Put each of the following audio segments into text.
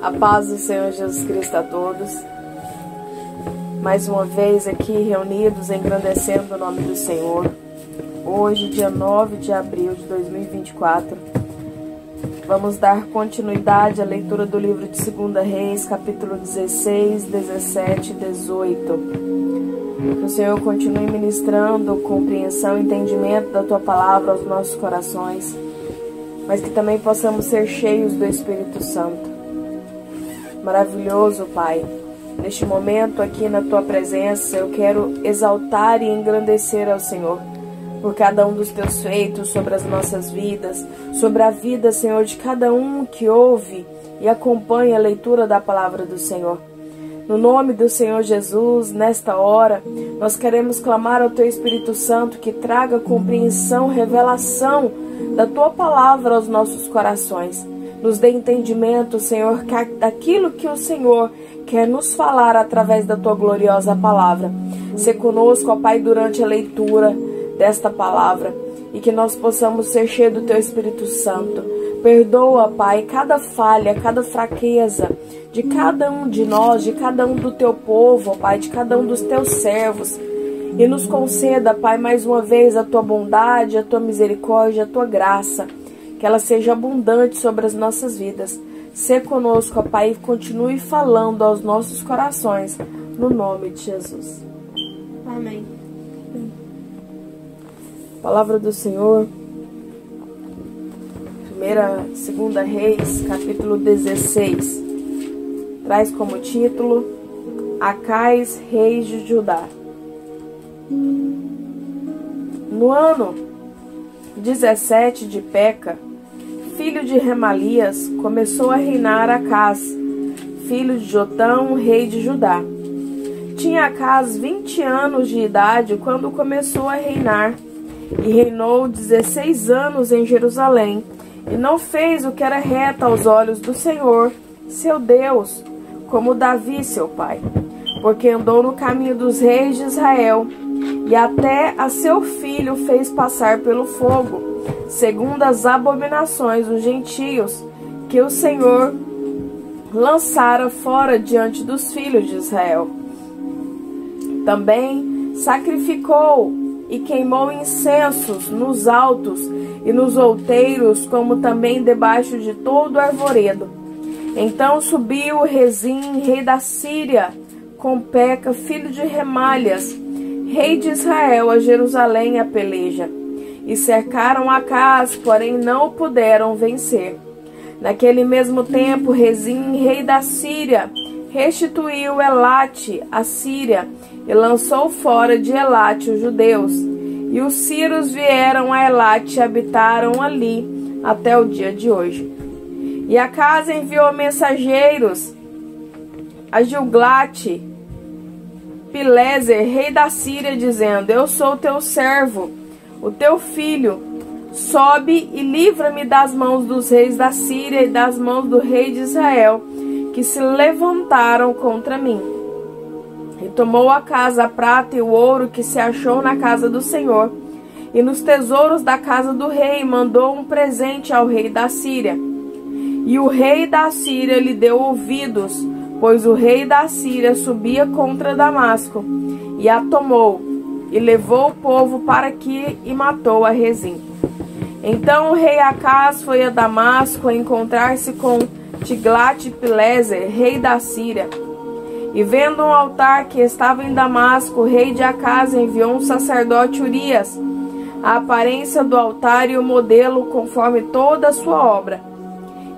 A paz do Senhor Jesus Cristo a todos. Mais uma vez aqui reunidos, engrandecendo o nome do Senhor. Hoje, dia 9 de abril de 2024, vamos dar continuidade à leitura do livro de 2 Reis, capítulo 16, 17 e 18. Que o Senhor continue ministrando compreensão e entendimento da Tua Palavra aos nossos corações, mas que também possamos ser cheios do Espírito Santo. Maravilhoso, Pai, neste momento aqui na Tua presença, eu quero exaltar e engrandecer ao Senhor por cada um dos Teus feitos sobre as nossas vidas, sobre a vida, Senhor, de cada um que ouve e acompanha a leitura da Palavra do Senhor. No nome do Senhor Jesus, nesta hora, nós queremos clamar ao Teu Espírito Santo que traga compreensão, revelação da Tua Palavra aos nossos corações. Nos dê entendimento, Senhor, daquilo que o Senhor quer nos falar através da Tua gloriosa Palavra. Se conosco, ó Pai, durante a leitura desta Palavra e que nós possamos ser cheios do Teu Espírito Santo. Perdoa, Pai, cada falha, cada fraqueza de cada um de nós, de cada um do Teu povo, ó Pai, de cada um dos Teus servos. E nos conceda, Pai, mais uma vez a Tua bondade, a Tua misericórdia, a Tua graça. Que ela seja abundante sobre as nossas vidas. Se conosco, ó Pai, e continue falando aos nossos corações, no nome de Jesus. Amém. Palavra do Senhor, 2 Reis, capítulo 16, traz como título, Acais, rei de Judá. No ano 17 de Peca, filho de Remalias, começou a reinar Acás, filho de Jotão, rei de Judá. Tinha Acás 20 anos de idade quando começou a reinar, e reinou 16 anos em Jerusalém, e não fez o que era reto aos olhos do Senhor, seu Deus, como Davi, seu pai, porque andou no caminho dos reis de Israel, e até a seu filho fez passar pelo fogo, segundo as abominações dos gentios, que o Senhor lançara fora diante dos filhos de Israel. Também sacrificou e queimou incensos nos altos e nos outeiros, como também debaixo de todo o arvoredo. Então subiu Rezim, rei da Síria, com Peca, filho de Remalias, rei de Israel, a Jerusalém a peleja. E cercaram Acás, porém não o puderam vencer. Naquele mesmo tempo, Rezim, rei da Síria, restituiu Elate, a Síria, e lançou fora de Elate os judeus. E os sírios vieram a Elate e habitaram ali até o dia de hoje. E Acás enviou mensageiros a Gilgalate, Pileser, rei da Síria, dizendo: Eu sou teu servo, o teu filho, sobe e livra-me das mãos dos reis da Síria e das mãos do rei de Israel, que se levantaram contra mim. E tomou Acás a prata e o ouro que se achou na casa do Senhor, e nos tesouros da casa do rei, e mandou um presente ao rei da Síria. E o rei da Síria lhe deu ouvidos, pois o rei da Síria subia contra Damasco, e a tomou, e levou o povo para aqui e matou a Rezim. Então o rei Acás foi a Damasco a encontrar-se com Tiglat-Pileser, rei da Síria. E vendo um altar que estava em Damasco, o rei de Acás enviou um sacerdote Urias, a aparência do altar e o modelo conforme toda a sua obra.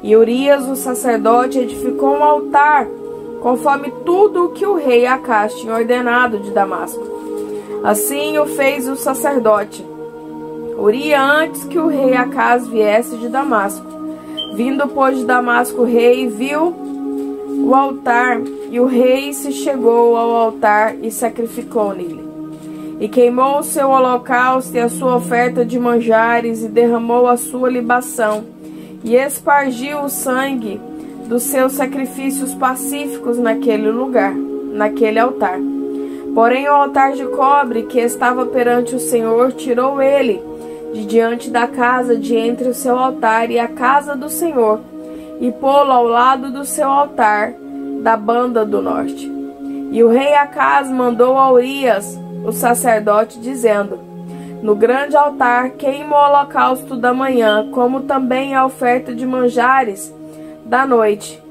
E Urias, o sacerdote, edificou um altar conforme tudo o que o rei Acás tinha ordenado de Damasco. Assim o fez o sacerdote Urias antes que o rei Acás viesse de Damasco. Vindo, pois, de Damasco o rei, viu o altar, e o rei se chegou ao altar e sacrificou nele. E queimou o seu holocausto e a sua oferta de manjares, e derramou a sua libação, e espargiu o sangue dos seus sacrifícios pacíficos naquele lugar, naquele altar. Porém, o altar de cobre que estava perante o Senhor, tirou ele de diante da casa, de entre o seu altar e a casa do Senhor, e pô-lo ao lado do seu altar da banda do norte. E o rei Acaz mandou a Urias, o sacerdote, dizendo: no grande altar queima o holocausto da manhã, como também a oferta de manjares da noite.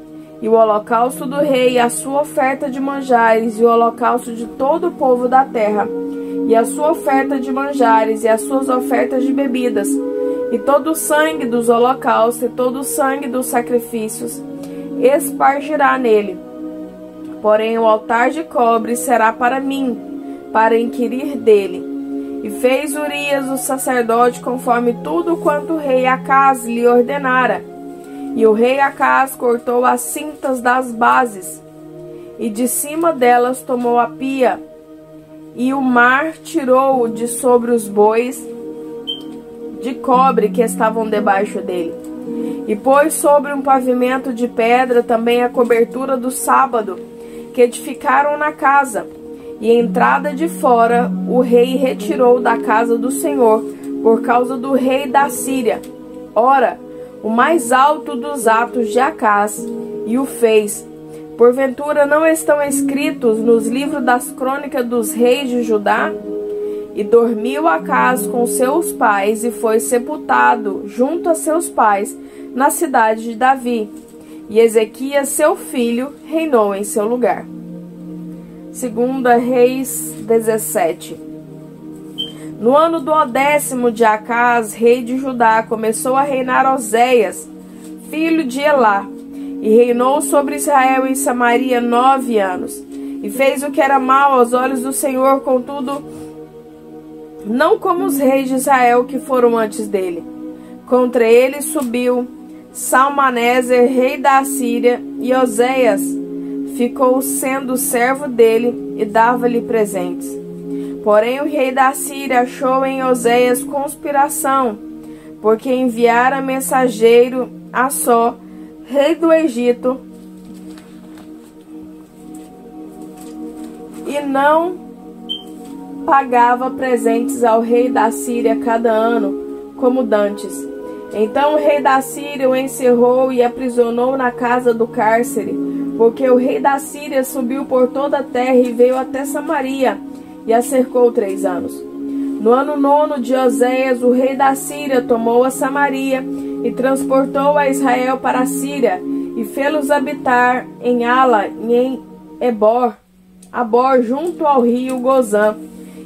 E o holocausto do rei, a sua oferta de manjares, e o holocausto de todo o povo da terra, e a sua oferta de manjares, e as suas ofertas de bebidas, e todo o sangue dos holocaustos, e todo o sangue dos sacrifícios, espargirá nele. Porém o altar de cobre será para mim, para inquirir dele. E fez Urias o sacerdote conforme tudo quanto o rei Acaz lhe ordenara. E o rei Acaz cortou as cintas das bases, e de cima delas tomou a pia, e o mar tirou-o de sobre os bois de cobre que estavam debaixo dele. E pôs sobre um pavimento de pedra também a cobertura do sábado, que edificaram na casa. E a entrada de fora o rei retirou da casa do Senhor, por causa do rei da Síria. Ora, o mais alto dos atos de Acaz, e o fez. Porventura não estão escritos nos livros das crônicas dos reis de Judá? E dormiu Acaz com seus pais, e foi sepultado junto a seus pais, na cidade de Davi. E Ezequias, seu filho, reinou em seu lugar. 2 Reis 17. No ano do 10º de Acaz, rei de Judá, começou a reinar Oséias, filho de Elá, e reinou sobre Israel e Samaria 9 anos. E fez o que era mal aos olhos do Senhor, contudo, não como os reis de Israel que foram antes dele. Contra ele subiu Salmaneser, rei da Assíria, e Oséias ficou sendo servo dele e dava-lhe presentes. Porém o rei da Síria achou em Oséias conspiração, porque enviara mensageiro a Só, rei do Egito, e não pagava presentes ao rei da Síria cada ano, como dantes. Então o rei da Síria o encerrou e aprisionou na casa do cárcere, porque o rei da Síria subiu por toda a terra e veio até Samaria, e a cercou 3 anos. No ano 9 de Oséias, o rei da Síria tomou a Samaria e transportou a Israel para a Síria, e fê-los habitar em Ala e em Abor, junto ao rio Gozã,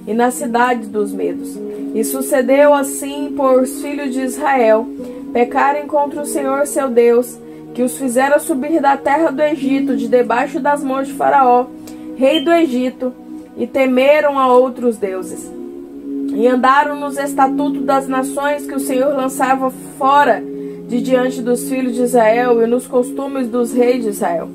e na cidade dos Medos. E sucedeu assim por os filhos de Israel pecarem contra o Senhor seu Deus, que os fizera subir da terra do Egito, de debaixo das mãos de Faraó, rei do Egito, e temeram a outros deuses. E andaram nos estatutos das nações que o Senhor lançava fora de diante dos filhos de Israel, e nos costumes dos reis de Israel.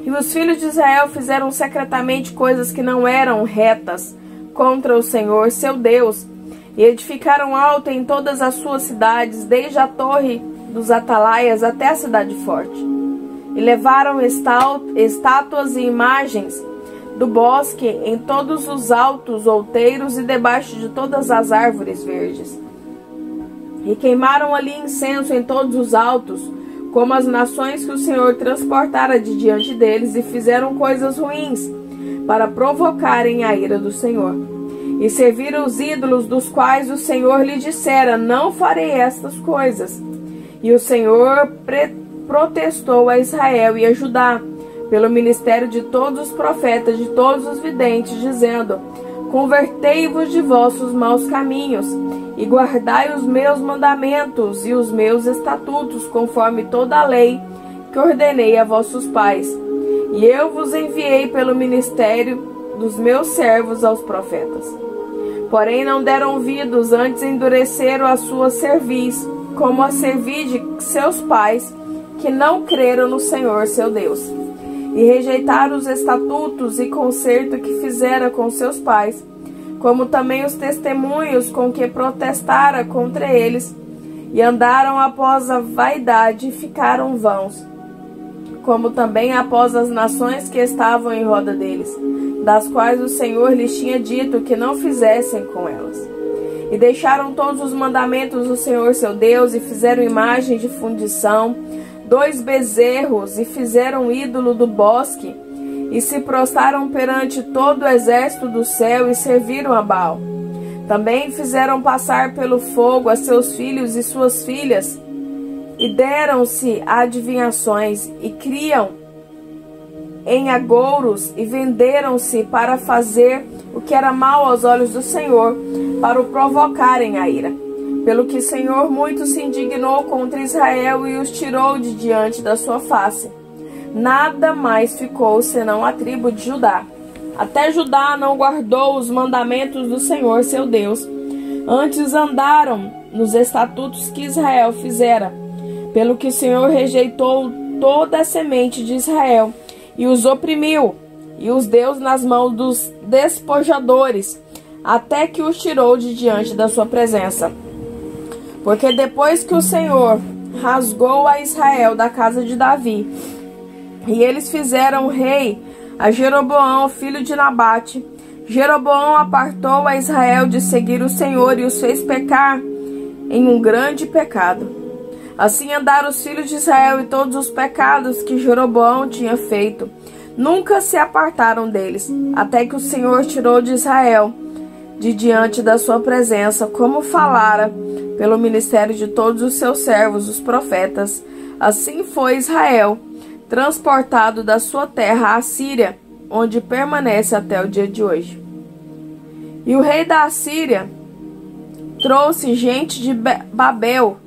E os filhos de Israel fizeram secretamente coisas que não eram retas contra o Senhor seu Deus, e edificaram alto em todas as suas cidades, desde a torre dos atalaias até a cidade forte. E levaram estátuas e imagens do bosque em todos os altos outeiros e debaixo de todas as árvores verdes. E queimaram ali incenso em todos os altos, como as nações que o Senhor transportara de diante deles, e fizeram coisas ruins, para provocarem a ira do Senhor. E serviram os ídolos dos quais o Senhor lhe dissera: não farei estas coisas. E o Senhor protestou a Israel e a Judá, pelo ministério de todos os profetas, de todos os videntes, dizendo: convertei-vos de vossos maus caminhos, e guardai os meus mandamentos e os meus estatutos, conforme toda a lei que ordenei a vossos pais. E eu vos enviei pelo ministério dos meus servos aos profetas. Porém não deram ouvidos, antes endureceram a sua cerviz, como a cerviz de seus pais, que não creram no Senhor seu Deus. E rejeitaram os estatutos e concerto que fizera com seus pais, como também os testemunhos com que protestara contra eles, e andaram após a vaidade e ficaram vãos, como também após as nações que estavam em roda deles, das quais o Senhor lhes tinha dito que não fizessem com elas. E deixaram todos os mandamentos do Senhor seu Deus, e fizeram imagem de fundição, 2 bezerros, e fizeram ídolo do bosque, e se prostraram perante todo o exército do céu, e serviram a Baal. Também fizeram passar pelo fogo a seus filhos e suas filhas, e deram-se a adivinhações, e criam em agouros, e venderam-se para fazer o que era mal aos olhos do Senhor, para o provocarem a ira. Pelo que o Senhor muito se indignou contra Israel e os tirou de diante da sua face. Nada mais ficou senão a tribo de Judá. Até Judá não guardou os mandamentos do Senhor seu Deus. Antes andaram nos estatutos que Israel fizera. Pelo que o Senhor rejeitou toda a semente de Israel e os oprimiu, e os deu nas mãos dos despojadores, até que os tirou de diante da sua presença. Porque depois que o Senhor rasgou a Israel da casa de Davi, e eles fizeram rei a Jeroboão, filho de Nabate, Jeroboão apartou a Israel de seguir o Senhor e os fez pecar em um grande pecado. Assim andaram os filhos de Israel e todos os pecados que Jeroboão tinha feito. Nunca se apartaram deles, até que o Senhor tirou de Israel de diante da sua presença, como falara pelo ministério de todos os seus servos, os profetas. Assim foi Israel transportado da sua terra à Síria, onde permanece até o dia de hoje. E o rei da Assíria trouxe gente de Babel,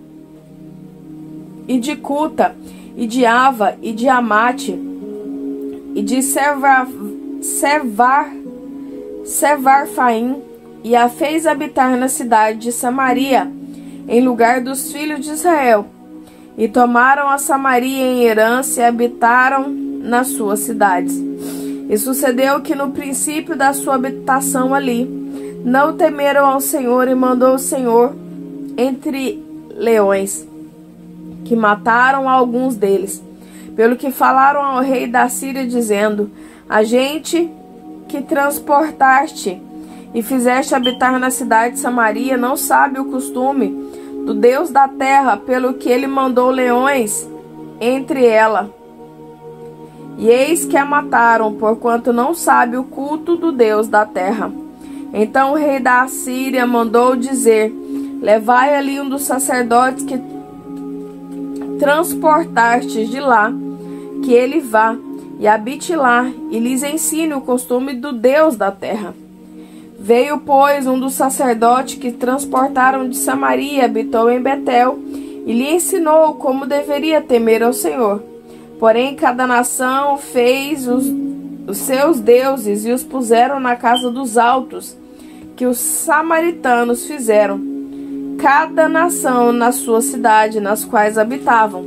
e de Cuta, e de Ava, e de Amate, e de Sevarfaim, e a fez habitar na cidade de Samaria, em lugar dos filhos de Israel. E tomaram a Samaria em herança e habitaram nas suas cidades. E sucedeu que no princípio da sua habitação ali, não temeram ao Senhor, e mandou o Senhor entre leões, que mataram alguns deles, pelo que falaram ao rei da Síria, dizendo: a gente que transportaste e fizeste habitar na cidade de Samaria não sabe o costume do Deus da terra, pelo que ele mandou leões entre ela. E eis que a mataram, porquanto não sabe o culto do Deus da terra. Então o rei da Assíria mandou dizer: levai ali um dos sacerdotes que transportastes de lá, que ele vá e habite lá, e lhes ensine o costume do Deus da terra. Veio, pois, um dos sacerdotes que transportaram de Samaria, habitou em Betel, e lhe ensinou como deveria temer ao Senhor. Porém, cada nação fez os seus deuses e os puseram na casa dos altos, que os samaritanos fizeram, cada nação na sua cidade, nas quais habitavam.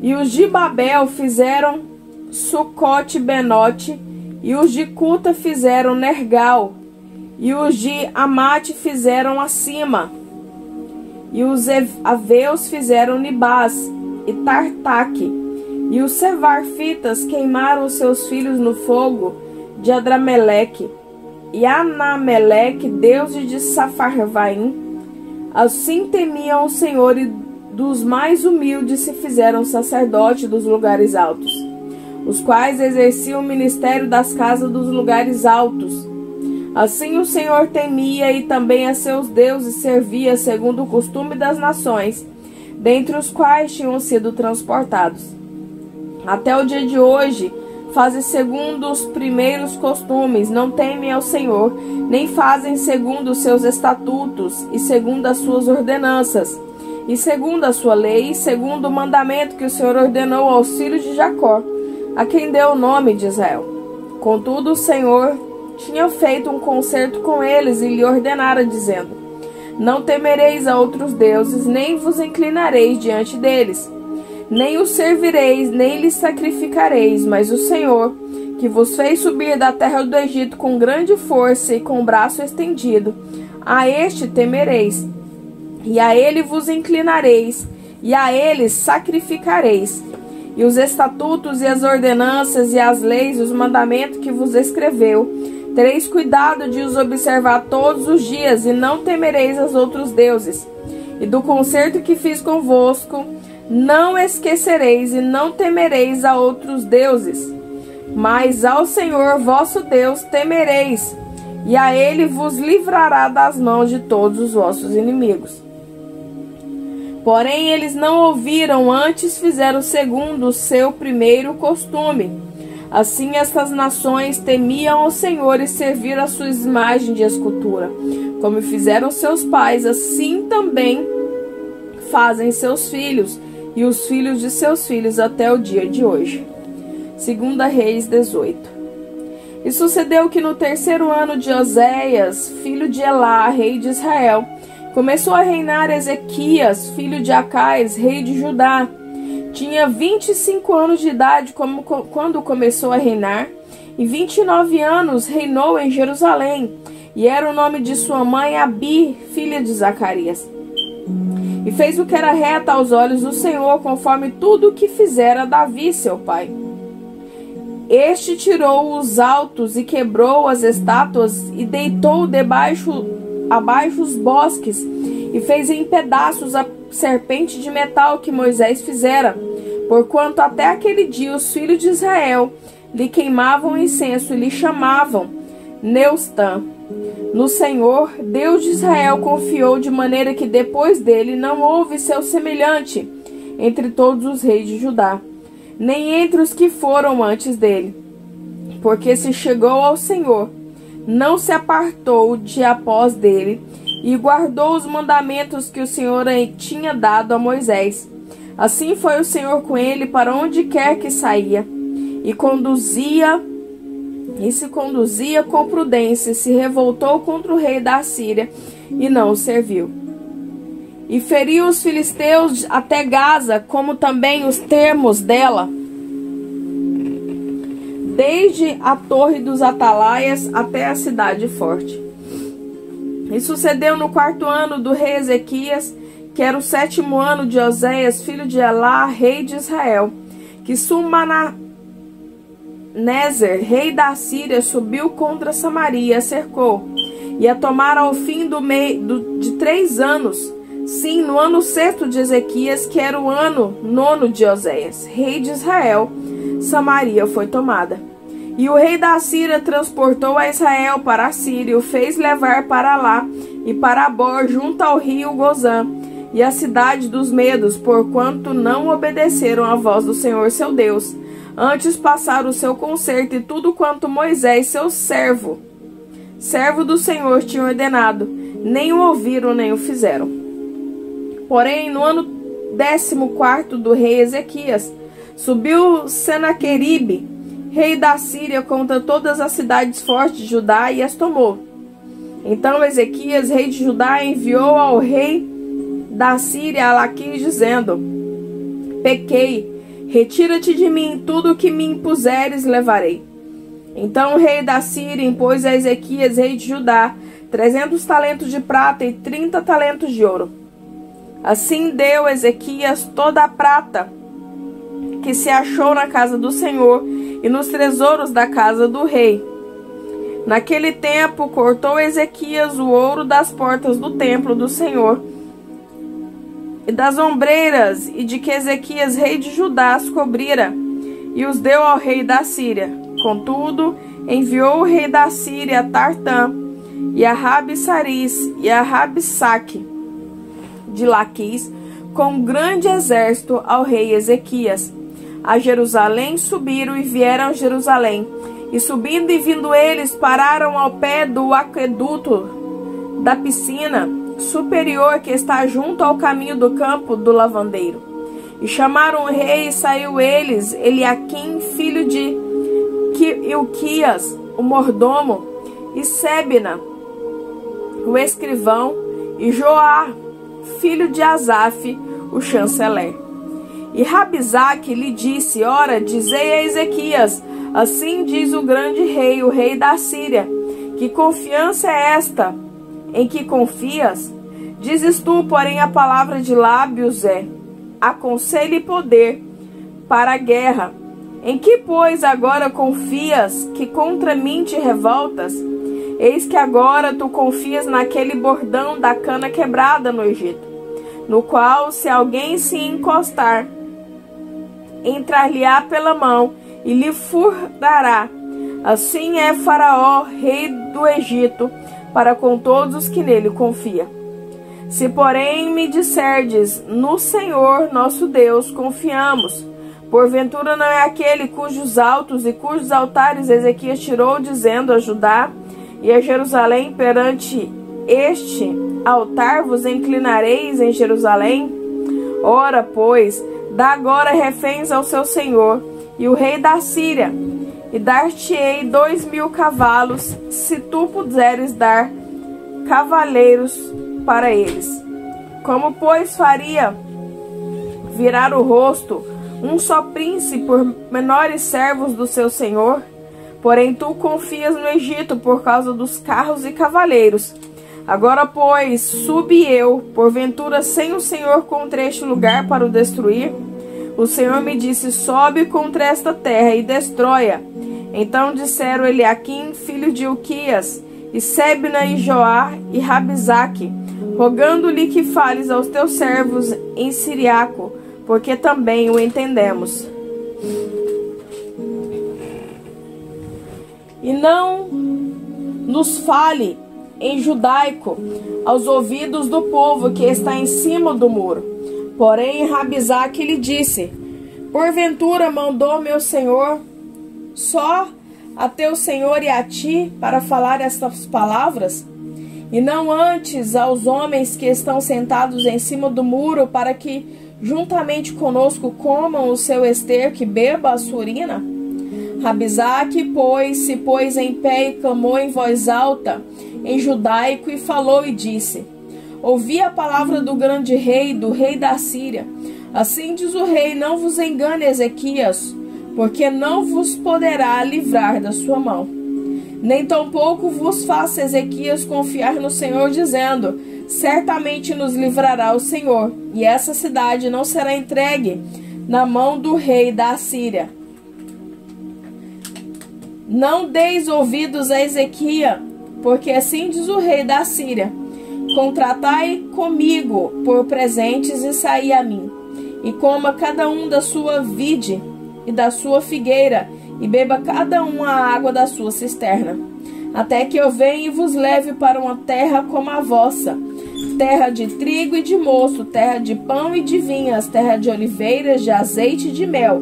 E os de Babel fizeram Sucote-Benote, e os de Cuta fizeram Nergal, e os de Amate fizeram Acima, e os Aveus fizeram Nibás e Tartaque, e os Sevarfitas queimaram os seus filhos no fogo de Adrameleque, e Anameleque, deus de Safarvaim. Assim temiam o Senhor, e dos mais humildes se fizeram sacerdotes dos lugares altos, os quais exerciam o ministério das casas dos lugares altos. Assim o Senhor temia, e também a seus deuses servia, segundo o costume das nações, dentre os quais tinham sido transportados. Até o dia de hoje fazem segundo os primeiros costumes, não temem ao Senhor, nem fazem segundo os seus estatutos, e segundo as suas ordenanças, e segundo a sua lei, e segundo o mandamento que o Senhor ordenou aos filhos de Jacó, a quem deu o nome de Israel. Contudo, o Senhor tinha feito um concerto com eles, e lhe ordenara, dizendo: não temereis a outros deuses, nem vos inclinareis diante deles, nem os servireis, nem lhes sacrificareis, mas o Senhor, que vos fez subir da terra do Egito com grande força e com o braço estendido, a este temereis, e a ele vos inclinareis, e a ele sacrificareis. E os estatutos e as ordenanças e as leis, os mandamentos que vos escreveu, Tereis cuidado de os observar todos os dias, e não temereis aos outros deuses. E do concerto que fiz convosco, não esquecereis e não temereis a outros deuses. Mas ao Senhor vosso Deus temereis, e a Ele vos livrará das mãos de todos os vossos inimigos. Porém, eles não ouviram, antes fizeram segundo o seu primeiro costume. Assim, estas nações temiam ao Senhor e serviram a sua imagem de escultura. Como fizeram seus pais, assim também fazem seus filhos e os filhos de seus filhos até o dia de hoje. 2 Reis 18. E sucedeu que no terceiro ano de Oséias, filho de Elá, rei de Israel, começou a reinar Ezequias, filho de Acais, rei de Judá. Tinha 25 anos de idade quando começou a reinar, e 29 anos reinou em Jerusalém, e era o nome de sua mãe Abi, filha de Zacarias. E fez o que era reto aos olhos do Senhor, conforme tudo o que fizera Davi, seu pai. Este tirou os altos e quebrou as estátuas, e deitou abaixo os bosques, e fez em pedaços a serpente de metal que Moisés fizera, porquanto até aquele dia os filhos de Israel lhe queimavam incenso e lhe chamavam Neustã. No Senhor, Deus de Israel, confiou, de maneira que depois dele não houve seu semelhante entre todos os reis de Judá, nem entre os que foram antes dele. Porque se chegou ao Senhor, não se apartou de após dele, e guardou os mandamentos que o Senhor tinha dado a Moisés. Assim foi o Senhor com ele para onde quer que saía, e se conduzia com prudência, e se revoltou contra o rei da Síria, e não o serviu. E feriu os filisteus até Gaza, como também os termos dela, desde a torre dos atalaias até a cidade forte. E sucedeu no 4º ano do rei Ezequias, que era o 7º ano de Oséias, filho de Elá, rei de Israel, que Salmaneser, rei da Síria, subiu contra Samaria, a cercou, e a tomaram ao fim de 3 anos. Sim, no ano 6º de Ezequias, que era o ano 9º de Oséias, rei de Israel, Samaria foi tomada. E o rei da Síria transportou a Israel para a Síria, o fez levar para lá e para Abor, junto ao rio Gozã, e a cidade dos medos, porquanto não obedeceram à voz do Senhor seu Deus. Antes passaram o seu concerto e tudo quanto Moisés, seu servo do Senhor, tinha ordenado, nem o ouviram, nem o fizeram. Porém, no ano 14º do rei Ezequias, subiu Senaqueribe, rei da Síria, contra todas as cidades fortes de Judá, e as tomou. Então Ezequias, rei de Judá, enviou ao rei da Síria a Laquis, dizendo: Pequei, retira-te de mim, tudo o que me impuseres levarei. Então o rei da Síria impôs a Ezequias, rei de Judá, 300 talentos de prata e 30 talentos de ouro. Assim deu Ezequias toda a prata que se achou na casa do Senhor e nos tesouros da casa do rei. Naquele tempo cortou Ezequias o ouro das portas do templo do Senhor e das ombreiras, e de que Ezequias, rei de Judá, as cobrira, e os deu ao rei da Síria. Contudo, enviou o rei da Síria a Tartã e a Rabi-Saris e a Rabsaque de Laquis com um grande exército ao rei Ezequias. A Jerusalém subiram e vieram a Jerusalém, e subindo e vindo eles pararam ao pé do aqueduto da piscina superior que está junto ao caminho do campo do lavandeiro. E chamaram o rei, e saiu eles, Eliaquim, filho de Ilquias, o mordomo, e Sebna, o escrivão, e Joá, filho de Asaf, o chanceler. E Rabsaque lhe disse: Ora, dizei a Ezequias, assim diz o grande rei, o rei da Síria, que confiança é esta em que confias? Dizes tu, porém, a palavra de lábios é aconselho e poder para a guerra. Em que, pois, agora confias, que contra mim te revoltas? Eis que agora tu confias naquele bordão da cana quebrada no Egito, no qual, se alguém se encostar, entrar-lhe-á pela mão e lhe furará. Assim é Faraó, rei do Egito, para com todos os que nele confiam. Se, porém, me disserdes, no Senhor nosso Deus confiamos, porventura não é aquele cujos altos e cujos altares Ezequias tirou, dizendo a Judá e a Jerusalém, perante este altar vos inclinareis em Jerusalém? Ora, pois, dá agora reféns ao seu senhor e o rei da Síria, e dar-te-ei 2.000 cavalos, se tu puderes dar cavaleiros para eles. Como, pois, faria virar o rosto um só príncipe por menores servos do seu senhor? Porém tu confias no Egito por causa dos carros e cavaleiros. Agora, pois, subi eu, porventura sem o Senhor contra este lugar para o destruir? O Senhor me disse, sobe contra esta terra e destrói-a. Então disseram Eliaquim, filho de Ilquias, e Sebna e Joá e Rabizaque, rogando-lhe que fales aos teus servos em siriaco, porque também o entendemos. E não nos fale em judaico aos ouvidos do povo que está em cima do muro. Porém Rabizaque lhe disse, porventura mandou meu senhor só a teu senhor e a ti para falar estas palavras? E não antes aos homens que estão sentados em cima do muro, para que juntamente conosco comam o seu esterco e beba a sua urina? Rabizaque, pois, se pôs em pé e clamou em voz alta em judaico e falou e disse, ouvi a palavra do grande rei, do rei da Síria. Assim diz o rei, não vos engane, Ezequias, porque não vos poderá livrar da sua mão. Nem tampouco vos faça Ezequias confiar no Senhor, dizendo, certamente nos livrará o Senhor, e essa cidade não será entregue na mão do rei da Síria. Não deis ouvidos a Ezequias, porque assim diz o rei da Síria, contratai comigo por presentes e saí a mim, e coma cada um da sua vide e da sua figueira, e beba cada um a água da sua cisterna, até que eu venha e vos leve para uma terra como a vossa, terra de trigo e de mosto, terra de pão e de vinhas, terra de oliveiras, de azeite e de mel,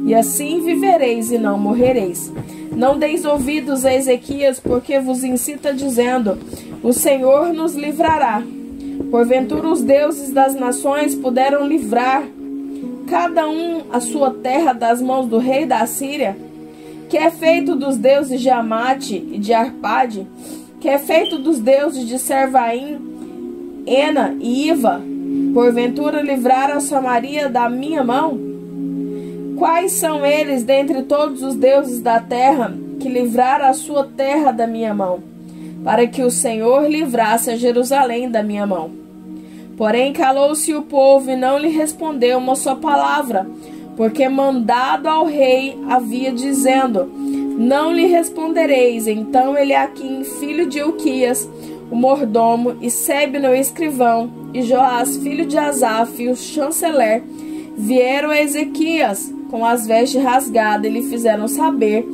e assim vivereis e não morrereis. Não deis ouvidos a Ezequias, porque vos incita dizendo, o Senhor nos livrará. Porventura os deuses das nações puderam livrar cada um a sua terra das mãos do rei da Síria? Que é feito dos deuses de Amate e de Arpade? Que é feito dos deuses de Servaim, Ena e Iva? Porventura livraram Samaria da minha mão? Quais são eles dentre todos os deuses da terra que livraram a sua terra da minha mão, para que o Senhor livrasse a Jerusalém da minha mão? Porém calou-se o povo e não lhe respondeu uma só palavra, porque mandado ao rei havia dizendo, não lhe respondereis. Então Eliaquim, filho de Ilquias, o mordomo, e Sebna, o escrivão, e Joás, filho de Asaf, o chanceler, vieram a Ezequias com as vestes rasgadas e lhe fizeram saber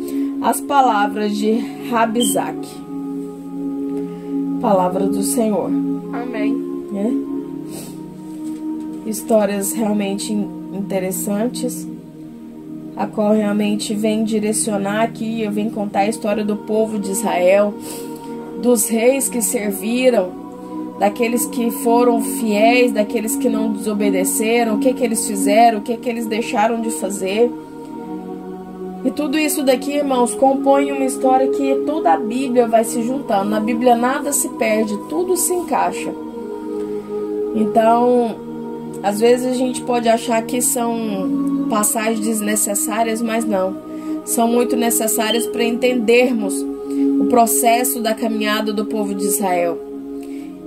as palavras de Rabizaque. Palavra do Senhor. Amém. Histórias realmente interessantes, a qual realmente vem direcionar aqui, eu vim contar a história do povo de Israel, dos reis que serviram, daqueles que foram fiéis, daqueles que não desobedeceram, o que eles fizeram, o que eles deixaram de fazer. E tudo isso daqui, irmãos, compõe uma história que toda a Bíblia vai se juntando. Na Bíblia nada se perde, tudo se encaixa. Então, às vezes a gente pode achar que são passagens desnecessárias, mas não. São muito necessárias para entendermos o processo da caminhada do povo de Israel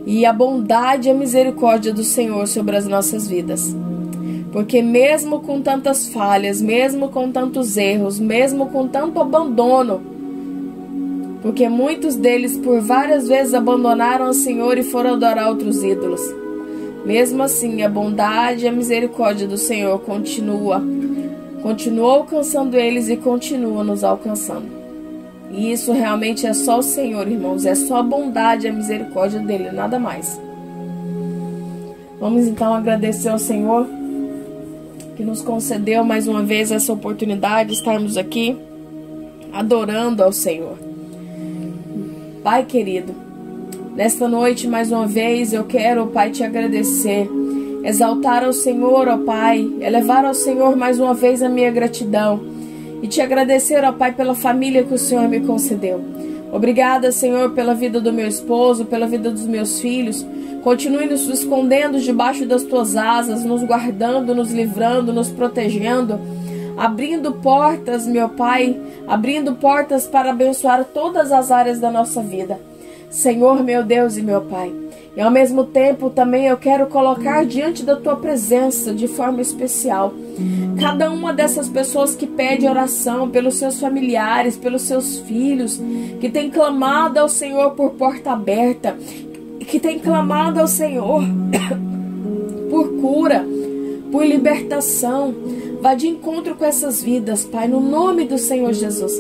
e a bondade e a misericórdia do Senhor sobre as nossas vidas. Porque mesmo com tantas falhas, mesmo com tantos erros, mesmo com tanto abandono, porque muitos deles por várias vezes abandonaram o Senhor e foram adorar outros ídolos. Mesmo assim, a bondade e a misericórdia do Senhor continua alcançando eles e continua nos alcançando. E isso realmente é só o Senhor, irmãos, é só a bondade e a misericórdia dele, nada mais. Vamos então agradecer ao Senhor que nos concedeu mais uma vez essa oportunidade de estarmos aqui adorando ao Senhor. Pai querido, nesta noite mais uma vez eu quero, Pai, te agradecer, exaltar ao Senhor, ó Pai, elevar ao Senhor mais uma vez a minha gratidão e te agradecer, ó Pai, pela família que o Senhor me concedeu. Obrigada, Senhor, pela vida do meu esposo, pela vida dos meus filhos. Continue nos escondendo debaixo das tuas asas, nos guardando, nos livrando, nos protegendo, abrindo portas, meu Pai, abrindo portas para abençoar todas as áreas da nossa vida. Senhor, meu Deus e meu Pai, e ao mesmo tempo também eu quero colocar diante da tua presença de forma especial cada uma dessas pessoas que pede oração pelos seus familiares, pelos seus filhos, que tem clamado ao Senhor por porta aberta, que tem clamado ao Senhor por cura, por libertação. Vá de encontro com essas vidas, Pai, no nome do Senhor Jesus.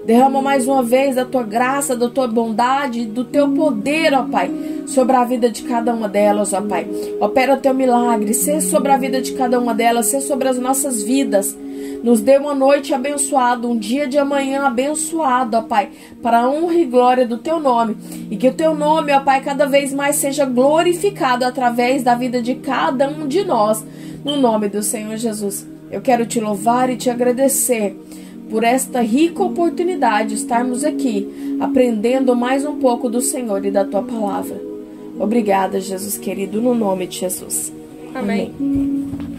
Derrama mais uma vez da tua graça, da tua bondade, do teu poder, ó Pai, sobre a vida de cada uma delas, ó Pai. Opera o teu milagre, seja sobre a vida de cada uma delas, seja sobre as nossas vidas. Nos dê uma noite abençoada, um dia de amanhã abençoado, ó Pai, para a honra e glória do teu nome. E que o teu nome, ó Pai, cada vez mais seja glorificado através da vida de cada um de nós, no nome do Senhor Jesus. Eu quero te louvar e te agradecer por esta rica oportunidade de estarmos aqui, aprendendo mais um pouco do Senhor e da tua palavra. Obrigada, Jesus querido, no nome de Jesus. Amém.